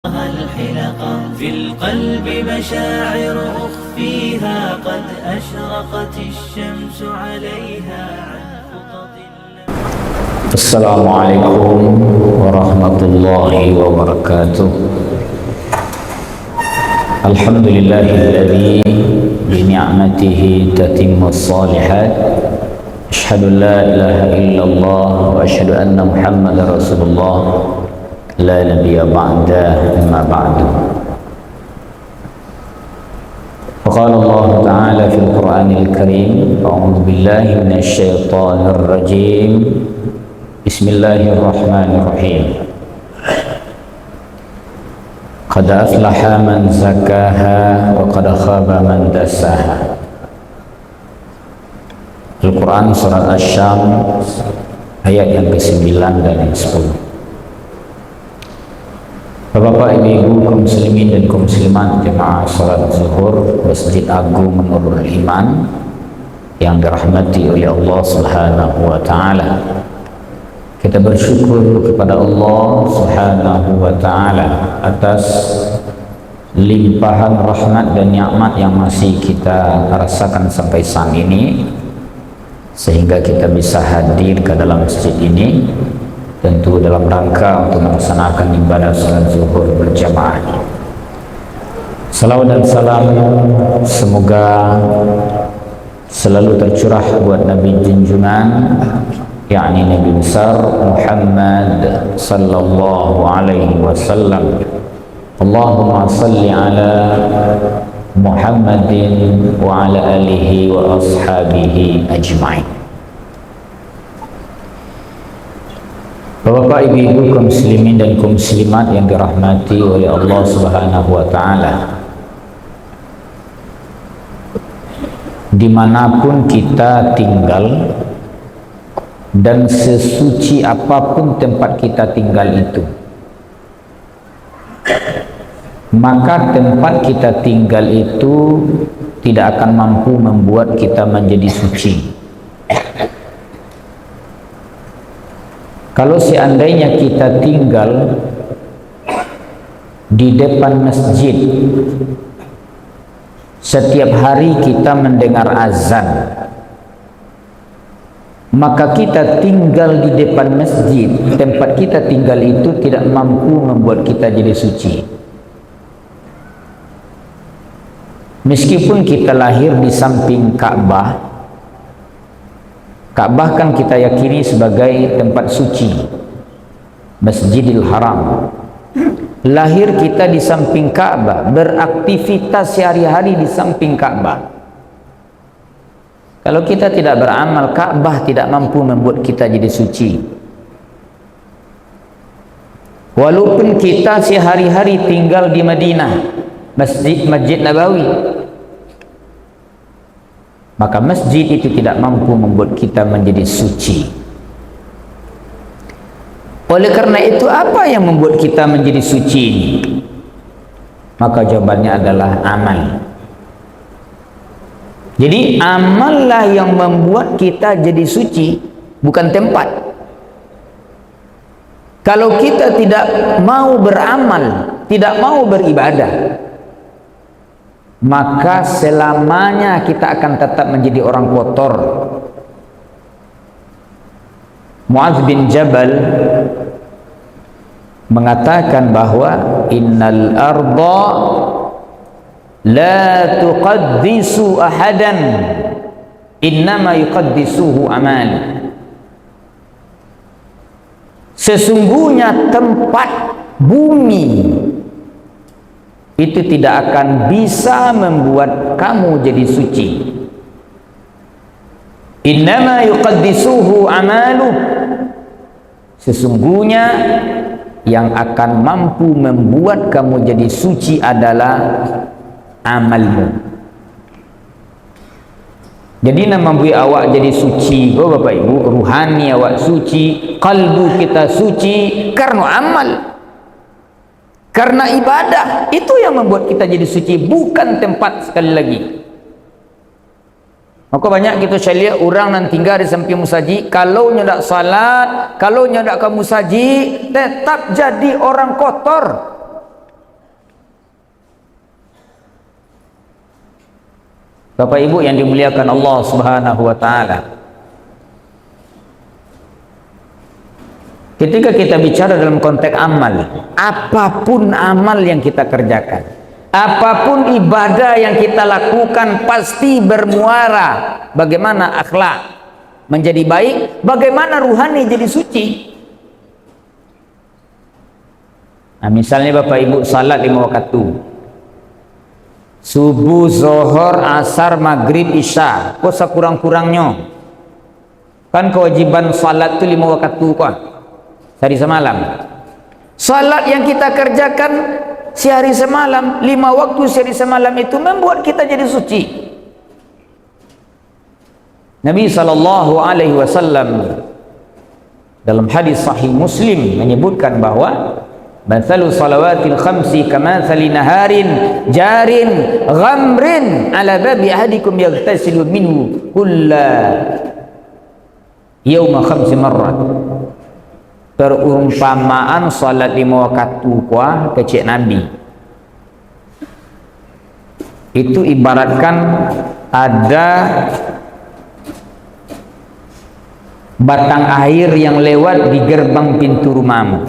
الحلقة في القلب مشاعر أخفيها قد أشرقت الشمس عليها عن خطط. السلام عليكم ورحمة الله وبركاته. الحمد لله الذي بنعمته تتم الصالحات. أشهد أن لا إله إلا الله وأشهد أن محمدا رسول الله لا نبي بعده أما بعد. وقال الله تعالى في القرآن الكريم: أعوذ بالله من الشيطان الرجيم. بسم الله الرحمن الرحيم. قد أفلح من زكاها وقد خاب من دساها. Al-Quran Surat Asy-Syam ayat yang ke-9 dan yang 10. Bapak, Ibu, kaum muslimin dan kaum muslimat jemaah salat zuhur Masjid Agung Nurul Iman yang dirahmati oleh Allah Subhanahu wa taala. Kita bersyukur kepada Allah Subhanahu wa taala atas limpahan rahmat dan nikmat yang masih kita rasakan sampai saat ini, sehingga kita bisa hadir ke dalam masjid ini, tentu dalam rangka untuk melaksanakan ibadah salat zuhur berjamaah. Salawat dan salam semoga selalu tercurah buat Nabi junjungan, yakni Nabi besar Muhammad sallallahu alaihi wasallam. Allahumma salli ala Muhammadin wa ala alihi wa ashabihi ajma'in. Bapak, Ibu, kaum muslimin dan kaum muslimat yang dirahmati oleh Allah Subhanahu wa taala, dimanapun kita tinggal dan sesuci apapun tempat kita tinggal itu, maka tempat kita tinggal itu tidak akan mampu membuat kita menjadi suci. Kalau seandainya kita tinggal di depan masjid, setiap hari kita mendengar azan, maka kita tinggal di depan masjid, tempat kita tinggal itu tidak mampu membuat kita jadi suci. Meskipun kita lahir di samping Ka'bah, Ka'bah kan kita yakini sebagai tempat suci, Masjidil Haram. Lahir kita di samping Ka'bah, beraktivitas sehari-hari di samping Ka'bah. Kalau kita tidak beramal, Ka'bah tidak mampu membuat kita jadi suci. Walaupun kita sehari-hari tinggal di Madinah, Masjid Nabawi, maka masjid itu tidak mampu membuat kita menjadi suci. Oleh karena itu, apa yang membuat kita menjadi suci ini? Maka jawabannya adalah amal. Jadi amallah yang membuat kita jadi suci, bukan tempat. Kalau kita tidak mau beramal, tidak mau beribadah, maka selamanya kita akan tetap menjadi orang kotor. Mu'adz bin Jabal mengatakan bahwa innal arda la tuqaddisu ahadan, innama yuqaddisuhu amal. Sesungguhnya tempat bumi itu tidak akan bisa membuat kamu jadi suci. Innama yuqaddisuhu amaluh. Sesungguhnya yang akan mampu membuat kamu jadi suci adalah amalmu. Jadi nama membuat awak jadi suci, Bapak Ibu, ruhani awak suci, kalbu kita suci karena amal, karena ibadah. Itu yang membuat kita jadi suci, bukan tempat. Sekali lagi, maka banyak kita saya lihat orang yang tinggal di samping musaji, kalau ndak salat, kalau ndak ke musaji, tetap jadi orang kotor. Bapak Ibu yang dimuliakan Allah Subhanahu wa taala, ketika kita bicara dalam konteks amal, apapun amal yang kita kerjakan, apapun ibadah yang kita lakukan, pasti bermuara bagaimana akhlak menjadi baik, bagaimana ruhani jadi suci. Nah, misalnya Bapak Ibu salat 5 waktu, subuh, zuhur, asar, maghrib, isya, kok sekurang-kurangnya kan kewajiban salat itu 5 waktu kan sehari semalam. Salat yang kita kerjakan sehari semalam, 5 waktu sehari semalam itu membuat kita jadi suci. Nabi SAW dalam hadis sahih Muslim menyebutkan bahwa mathalu salawatil khamsi kamathali naharin jarin ghamrin ala babi ahadikum yaghtasilu minhu kulla yawma 5 marrat. Perumpamaan salat 5 waktu kuah kecik Nabi itu ibaratkan ada batang air yang lewat di gerbang pintu rumahmu.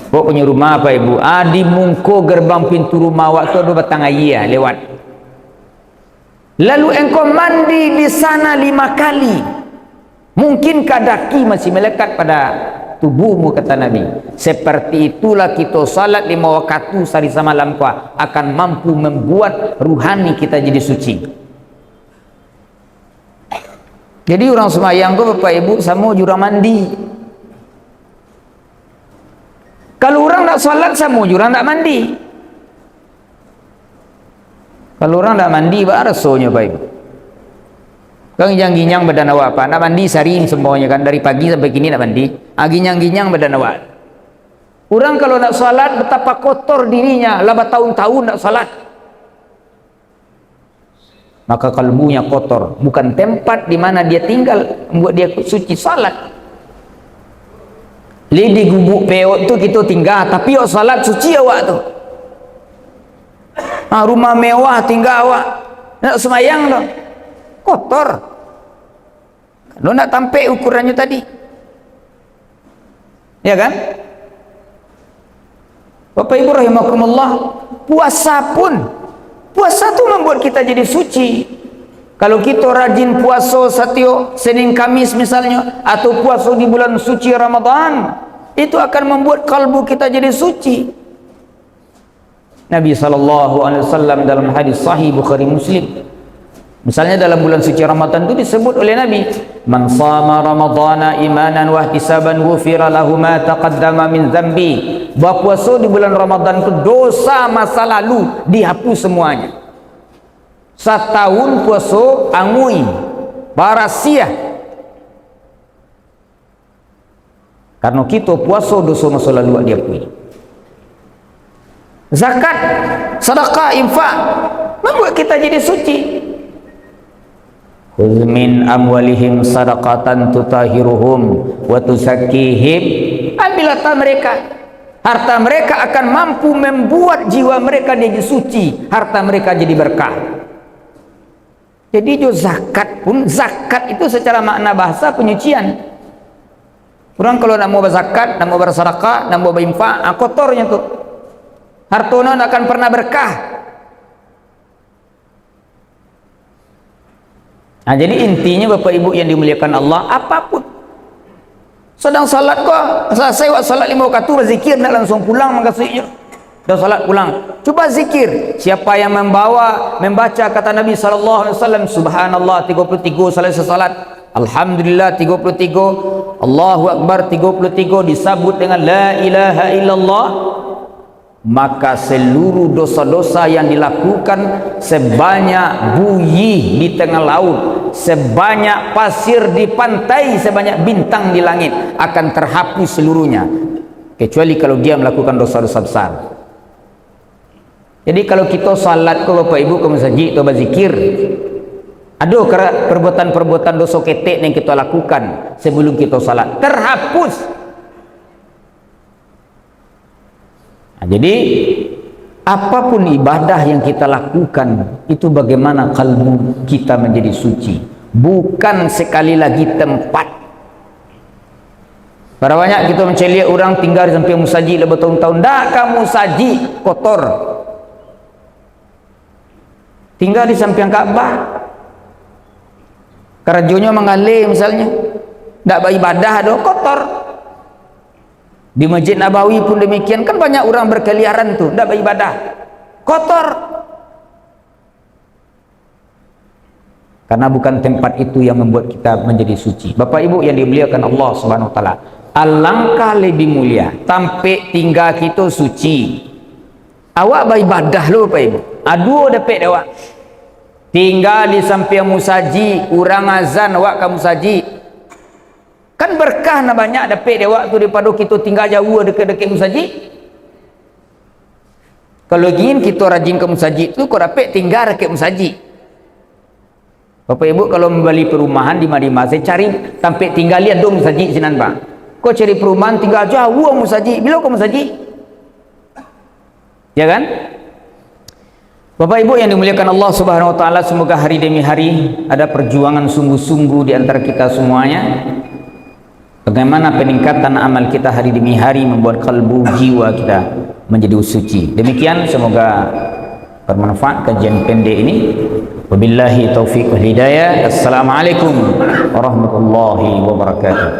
Kok punya rumah apa Ibu? Di mungko gerbang pintu rumah waktu ada batang air lewat. Lalu engkau mandi di sana 5 kali. Mungkinkah daki masih melekat pada tubuhmu, kata Nabi. Seperti itulah kita salat 5 waktu sehari semalam kuah akan mampu membuat ruhani kita jadi suci. Jadi orang semayang kok Bapak Ibu sama jurang mandi. Kalau orang tak salat sama jurang tak mandi. Kalau orang tak mandi apa rasanya Bapak Ibu? Kang ginyang badan awak apa? Nak mandi sehari semuanya kan, dari pagi sampai kini nak mandi. Ginyang badan awak. Orang kalau nak salat betapa kotor dirinya, lama tahun-tahun nak salat. Maka kalbunya kotor, bukan tempat di mana dia tinggal membuat dia suci salat. Di gubuk peot tu kita tinggal, tapi awak salat suci awak tu. Rumah mewah tinggal awak, nak semayang tu kotor. Lo nak tampik ukurannya tadi, ya kan? Bapak Ibu rahimakumullah, puasa tu membuat kita jadi suci. Kalau kita rajin puasa satyo Senin Kamis misalnya, atau puasa di bulan suci Ramadan, itu akan membuat kalbu kita jadi suci. Nabi SAW dalam hadis sahih Bukhari Muslim, misalnya dalam bulan suci Ramadan itu disebut oleh Nabi, man shama ramadhana imanan wa ihtisaban ghufira lahu ma taqaddama min dzambi. Berpuasa di bulan Ramadan itu dosa masa lalu dihapus semuanya. Setahun puasa angui barasia. Karena kita puasa dosa masa lalu diakui. Zakat, sedekah, infak membuat kita jadi suci. Khudh min amwalihim sadaqatan tutahiruhum wa tuzakkihim. Ambil harta mereka akan mampu membuat jiwa mereka jadi suci, harta mereka jadi berkah. Jadi jo zakat pun, zakat itu secara makna bahasa penyucian. Orang kalau nak mau berzakat, nak mau bersedekah, nak mau berinfak, kotornya tuh hartona akan pernah berkah. Nah, jadi intinya Bapak Ibu yang dimuliakan Allah, apapun sedang salat kok selesai wak salat 5 waktu berzikir, nak langsung pulang makasihnya dah salat pulang, coba zikir. Siapa yang membaca kata Nabi SAW, subhanallah 33 selesai salat, alhamdulillah 33, Allahu Akbar 33, disambut dengan la ilaha illallah, maka seluruh dosa-dosa yang dilakukan, sebanyak buih di tengah laut, sebanyak pasir di pantai, sebanyak bintang di langit, akan terhapus seluruhnya, kecuali kalau dia melakukan dosa-dosa besar. Jadi kalau kita salat ke Bapak Ibu ke masjid atau berzikir, ada perbuatan-perbuatan dosa ketek yang kita lakukan sebelum kita salat, terhapus. Nah, jadi apapun ibadah yang kita lakukan itu bagaimana kalbu kita menjadi suci, bukan sekali lagi tempat. Para banyak kita mencari orang tinggal di samping musaji dah bertahun-tahun, dah kamu saji kotor, tinggal di samping Ka'bah, kerajunya mengalir misalnya, tak beribadah dah kotor. Di Masjid Nabawi pun demikian, kan banyak orang berkeliaran tu, tak beribadah, kotor. Karena bukan tempat itu yang membuat kita menjadi suci. Bapak Ibu yang dimuliakan Allah Subhanahu Wa Taala, alangkah lebih mulia tampe tinggal kita suci. Awak beribadah lu Bapak Ibu, aduh dapat awak tinggal di samping musaji, orang azan awak kamu saji, kan berkah na banyak dapat awak tu daripada kita tinggal jauh dekat-dekat musaji. Kalau ingin kita rajin ke musaji tu, kau dapat tinggal dekat musaji. Bapak Ibu kalau membeli perumahan di mana-mana, saya cari sampai tinggal lihat dong musaji sinan Pak. Kau cari perumahan tinggal jauh musaji, bila kau musaji? Ya kan? Bapak Ibu yang dimuliakan Allah Subhanahu Wa Taala, semoga hari demi hari ada perjuangan sungguh-sungguh di antara kita semuanya. Bagaimana peningkatan amal kita hari demi hari membuat kalbu jiwa kita menjadi suci. Demikian, semoga bermanfaat kajian pendek ini. Wabillahi taufiq wal hidayah. Assalamualaikum warahmatullahi wabarakatuh.